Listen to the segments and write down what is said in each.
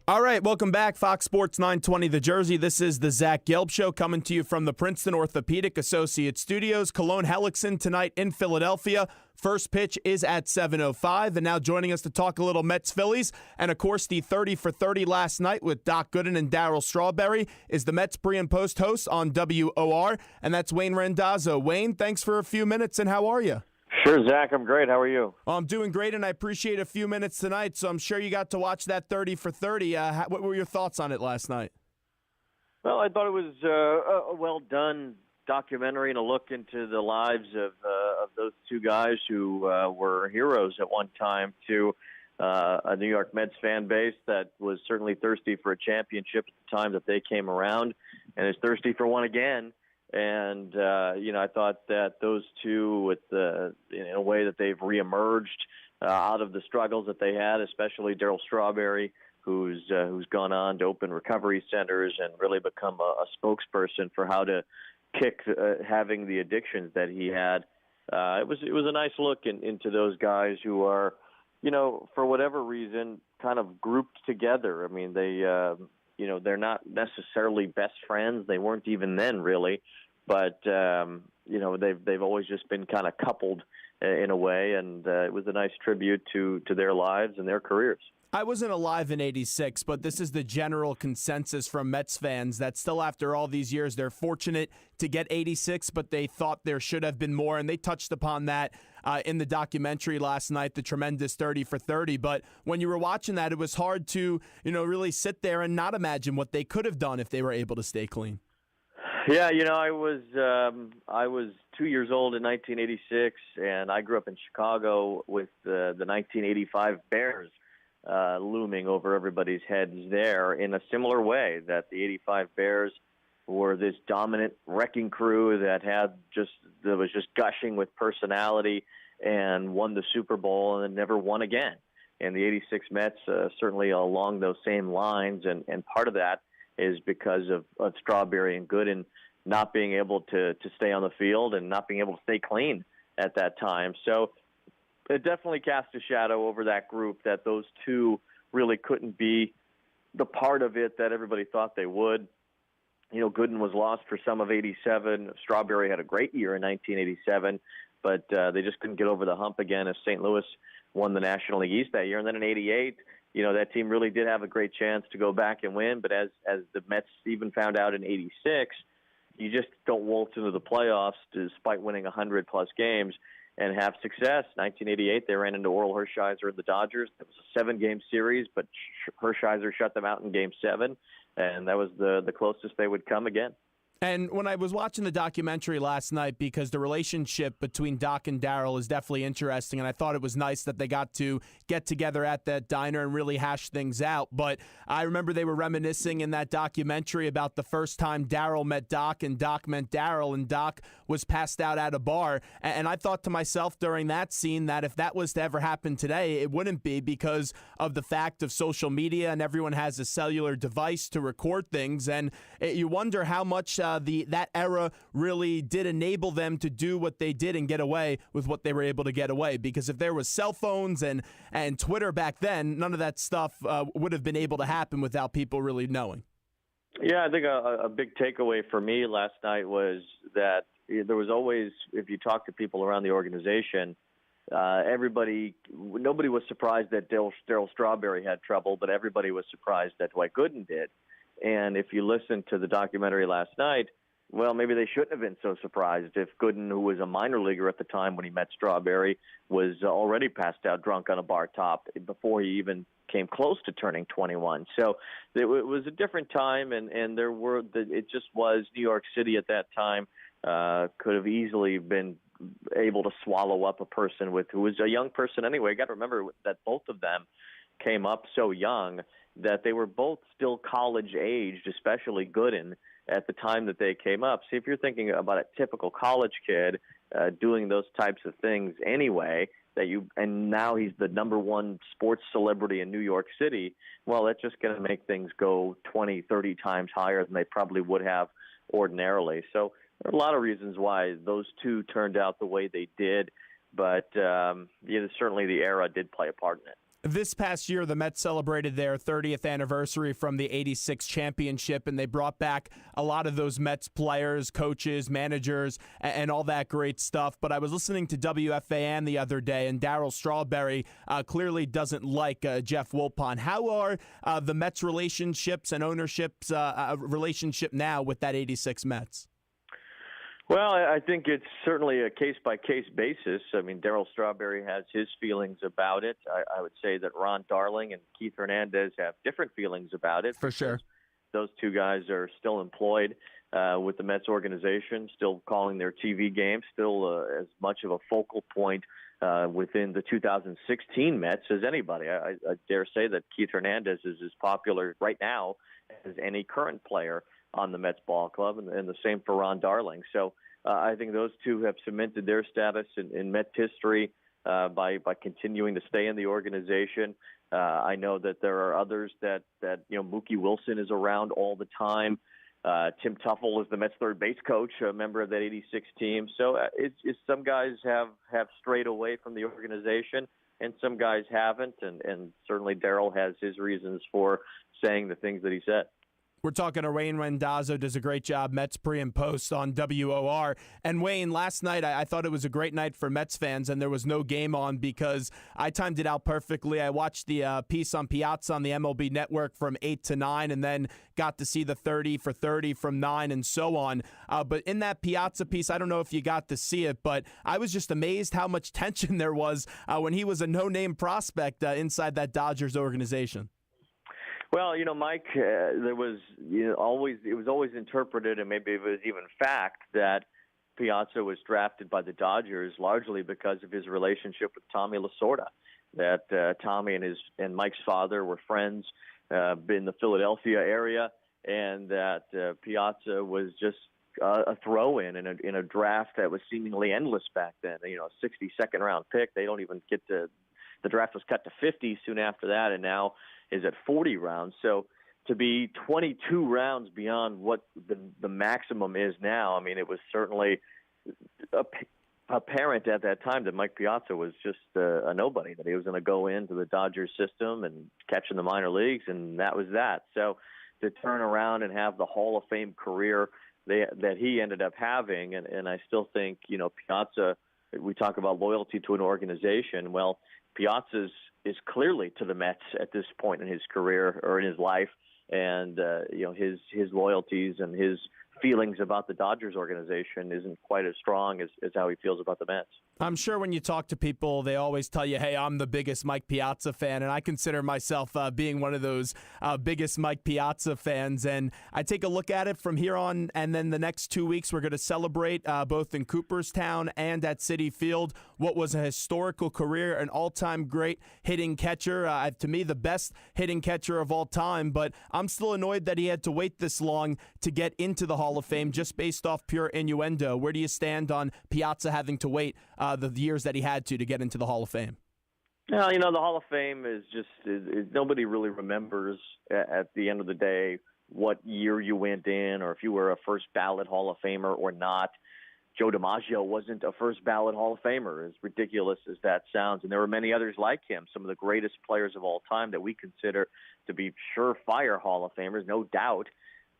All right, welcome back. Fox Sports 920 The Jersey. This is the Zach Gelb Show coming to you from the Princeton Orthopedic Associates Studios. Cologne Hellickson tonight in Philadelphia. First pitch is at 7:05. And now joining us to talk a little Mets-Phillies, and of course the 30 for 30 last night with Doc Gooden and Darryl Strawberry, is the Mets pre- and post host on WOR, and that's Wayne Randazzo. Wayne, thanks for a few minutes, and how are you? Sure, Zach. I'm great. How are you? Well, I'm doing great, and I appreciate a few minutes tonight, so I'm sure you got to watch that 30 for 30. What were your thoughts on it last night? Well, I thought it was a well-done documentary and a look into the lives of those two guys who were heroes at one time to a New York Mets fan base that was certainly thirsty for a championship at the time that they came around and is thirsty for one again. And, I thought that those two, in a way that they've reemerged out of the struggles that they had, especially Darryl Strawberry, who's gone on to open recovery centers and really become a spokesperson for how to kick having the addictions that he had. It was a nice look into those guys who are, for whatever reason, kind of grouped together. I mean, they're not necessarily best friends. They weren't even then, really. But, they've always just been kind of coupled in a way, and it was a nice tribute to their lives and their careers. I wasn't alive in '86, but this is the general consensus from Mets fans that still after all these years, they're fortunate to get '86, but they thought there should have been more, and they touched upon that in the documentary last night, the tremendous 30 for 30. But when you were watching that, it was hard to, really sit there and not imagine what they could have done if they were able to stay clean. Yeah, I was 2 years old in 1986, and I grew up in Chicago with the 1985 Bears looming over everybody's heads there in a similar way, that the 85 Bears were this dominant wrecking crew that was just gushing with personality and won the Super Bowl and then never won again. And the 86 Mets certainly along those same lines, and part of that is because of Strawberry and Gooden not being able to stay on the field and not being able to stay clean at that time. So it definitely cast a shadow over that group, that those two really couldn't be the part of it that everybody thought they would. Gooden was lost for some of '87. Strawberry had a great year in 1987, but they just couldn't get over the hump again as St. Louis won the National League East that year. And then in '88, that team really did have a great chance to go back and win. But as the Mets even found out in '86, you just don't waltz into the playoffs despite winning 100-plus games and have success. 1988, they ran into Oral Hershiser and the Dodgers. It was a 7-game series, but Hershiser shut them out in Game 7, and that was the closest they would come again. And when I was watching the documentary last night, because the relationship between Doc and Darryl is definitely interesting, and I thought it was nice that they got to get together at that diner and really hash things out. But I remember they were reminiscing in that documentary about the first time Darryl met Doc and Doc met Darryl, and Doc was passed out at a bar. And I thought to myself during that scene that if that was to ever happen today, it wouldn't be, because of the fact of social media and everyone has a cellular device to record things. And you wonder how much that era really did enable them to do what they did and get away with what they were able to get away. Because if there was cell phones and Twitter back then, none of that stuff would have been able to happen without people really knowing. Yeah, I think a big takeaway for me last night was that there was always, if you talk to people around the organization, nobody was surprised that Darryl Strawberry had trouble, but everybody was surprised that Dwight Gooden did. And if you listen to the documentary last night, well, maybe they shouldn't have been so surprised if Gooden, who was a minor leaguer at the time when he met Strawberry, was already passed out drunk on a bar top before he even came close to turning 21. So it was a different time, and it just was New York City at that time. Could have easily been able to swallow up a person who was a young person anyway. You got to remember that both of them came up so young that they were both still college aged, especially Gooden, at the time that they came up. See, if you're thinking about a typical college kid doing those types of things anyway, and now he's the number one sports celebrity in New York City, well, that's just going to make things go 20, 30 times higher than they probably would have ordinarily. So there are a lot of reasons why those two turned out the way they did, but certainly the era did play a part in it. This past year, the Mets celebrated their 30th anniversary from the '86 championship, and they brought back a lot of those Mets players, coaches, managers, and all that great stuff. But I was listening to WFAN the other day, and Darryl Strawberry clearly doesn't like Jeff Wilpon. How are the Mets relationships and ownership's relationship now with that '86 Mets? Well, I think it's certainly a case-by-case basis. I mean, Darryl Strawberry has his feelings about it. I would say that Ron Darling and Keith Hernandez have different feelings about it. For sure. Those two guys are still employed with the Mets organization, still calling their TV games, still as much of a focal point within the 2016 Mets as anybody. I dare say that Keith Hernandez is as popular right now as any current player on the Mets ball club, and the same for Ron Darling. So I think those two have cemented their status in Mets history by continuing to stay in the organization. I know that there are others that Mookie Wilson is around all the time. Tim Tuffle is the Mets third base coach, a member of that '86 team. So it's some guys have strayed away from the organization, and some guys haven't. And certainly Darryl has his reasons for saying the things that he said. We're talking to Wayne Randazzo, does a great job, Mets pre and post on WOR. And Wayne, last night I thought it was a great night for Mets fans, and there was no game on because I timed it out perfectly. I watched the piece on Piazza on the MLB Network from 8 to 9, and then got to see the 30 for 30 from 9 and so on. But in that Piazza piece, I don't know if you got to see it, but I was just amazed how much tension there was when he was a no-name prospect inside that Dodgers organization. Well, Mike, there was it was always interpreted, and maybe it was even fact, that Piazza was drafted by the Dodgers largely because of his relationship with Tommy Lasorda. That Tommy and Mike's father were friends in the Philadelphia area, and that Piazza was just a throw-in in a draft that was seemingly endless back then. A 62nd round pick. They don't even get to the draft was cut to 50 soon after that, and now is at 40 rounds. So to be 22 rounds beyond what the maximum is now, I mean, it was certainly apparent at that time that Mike Piazza was just a nobody, that he was going to go into the Dodgers system and catch in the minor leagues, and that was that. So to turn around and have the Hall of Fame career that he ended up having, and I still think, Piazza, we talk about loyalty to an organization. Well, Piazza's is clearly to the Mets at this point in his career or in his life, and his loyalties and his feelings about the Dodgers organization isn't quite as strong as how he feels about the Mets. I'm sure when you talk to people, they always tell you, hey, I'm the biggest Mike Piazza fan, and I consider myself being one of those biggest Mike Piazza fans. And I take a look at it from here on, and then the next 2 weeks we're going to celebrate both in Cooperstown and at Citi Field what was a historical career, an all-time great hitting catcher, to me the best hitting catcher of all time. But I'm still annoyed that he had to wait this long to get into the Hall of Fame just based off pure innuendo. Where do you stand on Piazza having to wait the years that he had to get into the Hall of Fame? Well, the Hall of Fame is just nobody really remembers at the end of the day what year you went in or if you were a first ballot Hall of Famer or not. Joe DiMaggio wasn't a first ballot Hall of Famer, as ridiculous as that sounds. And there were many others like him, some of the greatest players of all time that we consider to be surefire Hall of Famers, no doubt,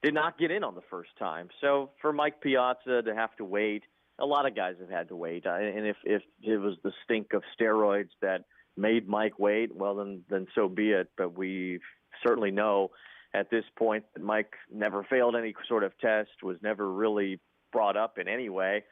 did not get in on the first time. So for Mike Piazza to have to wait, a lot of guys have had to wait. And if it was the stink of steroids that made Mike wait, well, then so be it. But we certainly know at this point that Mike never failed any sort of test, was never really brought up in any way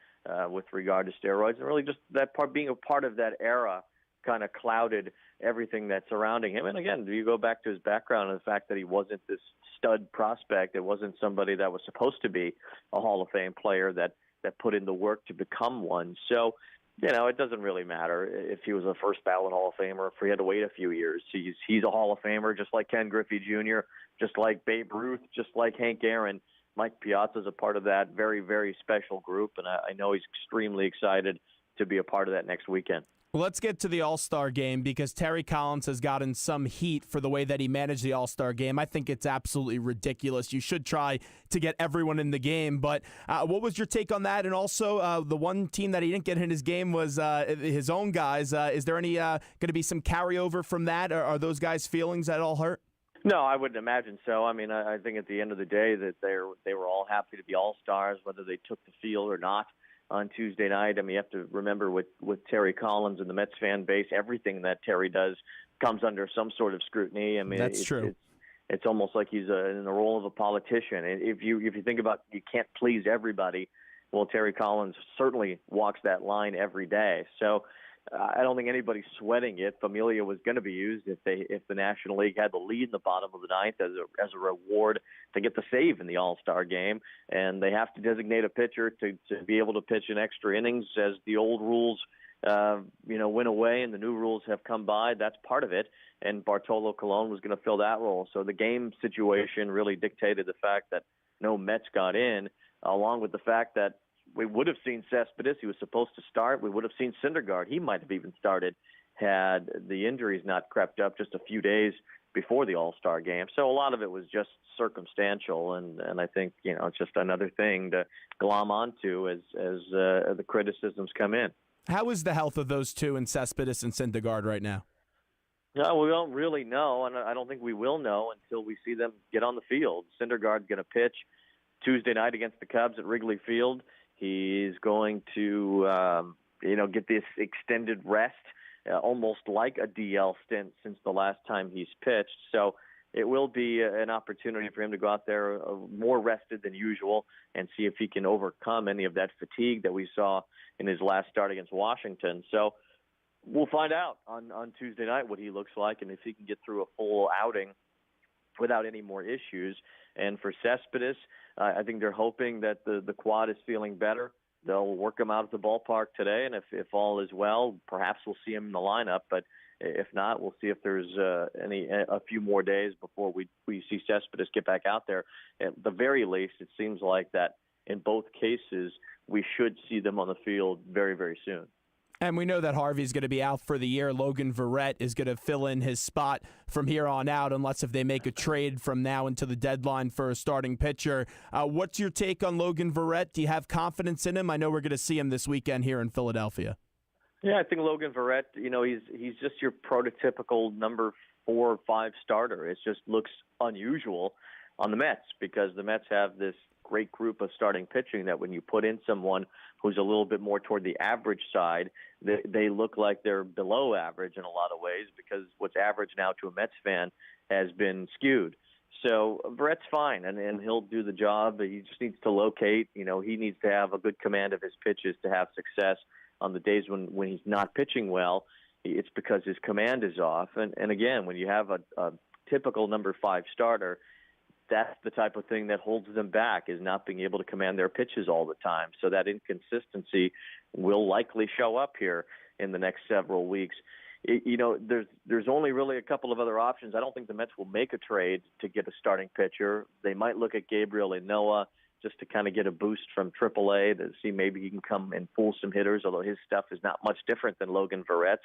with regard to steroids. And really just that part, being a part of that era, kind of clouded everything that's surrounding him. And again, you go back to his background and the fact that he wasn't this stud prospect. It wasn't somebody that was supposed to be a Hall of Fame player that put in the work to become one. So, it doesn't really matter if he was a first ballot Hall of Famer, if he had to wait a few years. He's a Hall of Famer, just like Ken Griffey Jr., just like Babe Ruth, just like Hank Aaron. Mike Piazza is a part of that very, very special group, and I know he's extremely excited to be a part of that next weekend. Well, let's get to the All-Star Game because Terry Collins has gotten some heat for the way that he managed the All-Star Game. I think it's absolutely ridiculous. You should try to get everyone in the game. But what was your take on that? And also, the one team that he didn't get in his game was his own guys. Is there any going to be some carryover from that? Are those guys' feelings at all hurt? No, I wouldn't imagine so. I mean, I think at the end of the day that they were all happy to be All-Stars, whether they took the field or not on Tuesday night. I mean, you have to remember with Terry Collins and the Mets fan base, everything that Terry does comes under some sort of scrutiny. I mean, That's true. It's almost like he's in the role of a politician. And if you think about you can't please everybody, well, Terry Collins certainly walks that line every day. So I don't think anybody's sweating it. Familia was going to be used if the National League had the lead in the bottom of the ninth as a reward to get the save in the All-Star Game, and they have to designate a pitcher to be able to pitch in extra innings as the old rules went away and the new rules have come by. That's part of it, and Bartolo Colon was going to fill that role. So the game situation really dictated the fact that no Mets got in, along with the fact that we would have seen Cespedes. He was supposed to start. We would have seen Syndergaard. He might have even started had the injuries not crept up just a few days before the All-Star Game. So a lot of it was just circumstantial, and I think it's just another thing to glom onto as the criticisms come in. How is the health of those two in Cespedes and Syndergaard right now? No, we don't really know, and I don't think we will know until we see them get on the field. Syndergaard's going to pitch Tuesday night against the Cubs at Wrigley Field. He's going to, get this extended rest, almost like a DL stint since the last time he's pitched. So it will be an opportunity for him to go out there more rested than usual and see if he can overcome any of that fatigue that we saw in his last start against Washington. So we'll find out on Tuesday night what he looks like and if he can get through a full outing without any more issues. And for Cespedes, I think they're hoping that the quad is feeling better. They'll work him out at the ballpark today, and if all is well, perhaps we'll see him in the lineup. But if not, we'll see if there's a few more days before we see Cespedes get back out there. At the very least, it seems like that in both cases, we should see them on the field very, very soon. And we know that Harvey's going to be out for the year. Logan Verret is going to fill in his spot from here on out, unless if they make a trade from now until the deadline for a starting pitcher. What's your take on Logan Verret? Do you have confidence in him? I know we're going to see him this weekend here in Philadelphia. Yeah, I think Logan Verret, he's just your prototypical number 4 or 5 starter. It just looks unusual on the Mets because the Mets have this great group of starting pitching that when you put in someone who's a little bit more toward the average side, they look like they're below average in a lot of ways because what's average now to a Mets fan has been skewed. So Verrett's fine, and he'll do the job. He just needs to locate. He needs to have a good command of his pitches to have success on the days when he's not pitching well. It's because his command is off. And again, when you have a typical number 5 starter, that's the type of thing that holds them back, is not being able to command their pitches all the time. So that inconsistency will likely show up here in the next several weeks. There's only really a couple of other options. I don't think the Mets will make a trade to get a starting pitcher. They might look at Gabriel Ynoa just to kind of get a boost from AAA to see maybe he can come and pull some hitters, although his stuff is not much different than Logan Verret's.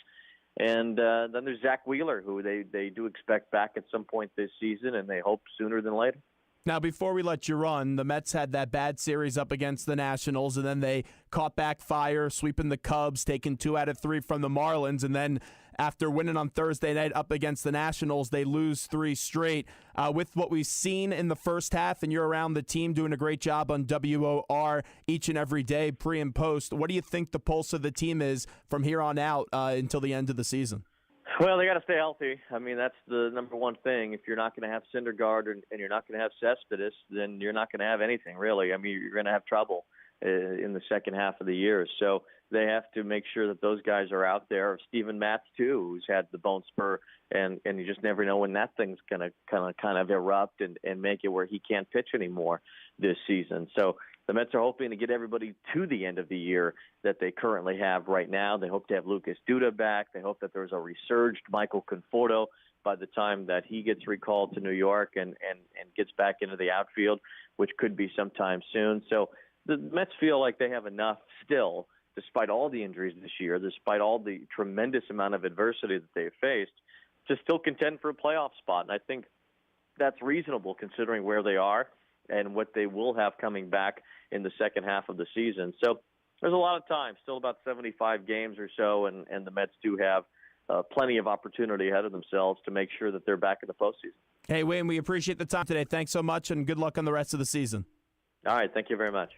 And then there's Zach Wheeler, who they do expect back at some point this season, and they hope sooner than later. Now, before we let you run, the Mets had that bad series up against the Nationals, and then they caught back fire, sweeping the Cubs, taking 2 out of 3 from the Marlins, and then after winning on Thursday night up against the Nationals, they lose 3 straight. With what we've seen in the first half, and you're around the team doing a great job on WOR each and every day, pre and post, what do you think the pulse of the team is from here on out until the end of the season? Well, they got to stay healthy. I mean, that's the number one thing. If you're not going to have Syndergaard and you're not going to have Cespedes, then you're not going to have anything, really. I mean, you're going to have trouble in the second half of the year. So they have to make sure that those guys are out there. Steven Matz, too, who's had the bone spur, and you just never know when that thing's going to kind of erupt and make it where he can't pitch anymore this season. So the Mets are hoping to get everybody to the end of the year that they currently have right now. They hope to have Lucas Duda back. They hope that there's a resurged Michael Conforto by the time that he gets recalled to New York and gets back into the outfield, which could be sometime soon. So the Mets feel like they have enough still despite all the injuries this year, despite all the tremendous amount of adversity that they've faced, to still contend for a playoff spot. And I think that's reasonable considering where they are and what they will have coming back in the second half of the season. So there's a lot of time, still about 75 games or so, and the Mets do have plenty of opportunity ahead of themselves to make sure that they're back in the postseason. Hey, Wayne, we appreciate the time today. Thanks so much, and good luck on the rest of the season. All right, thank you very much.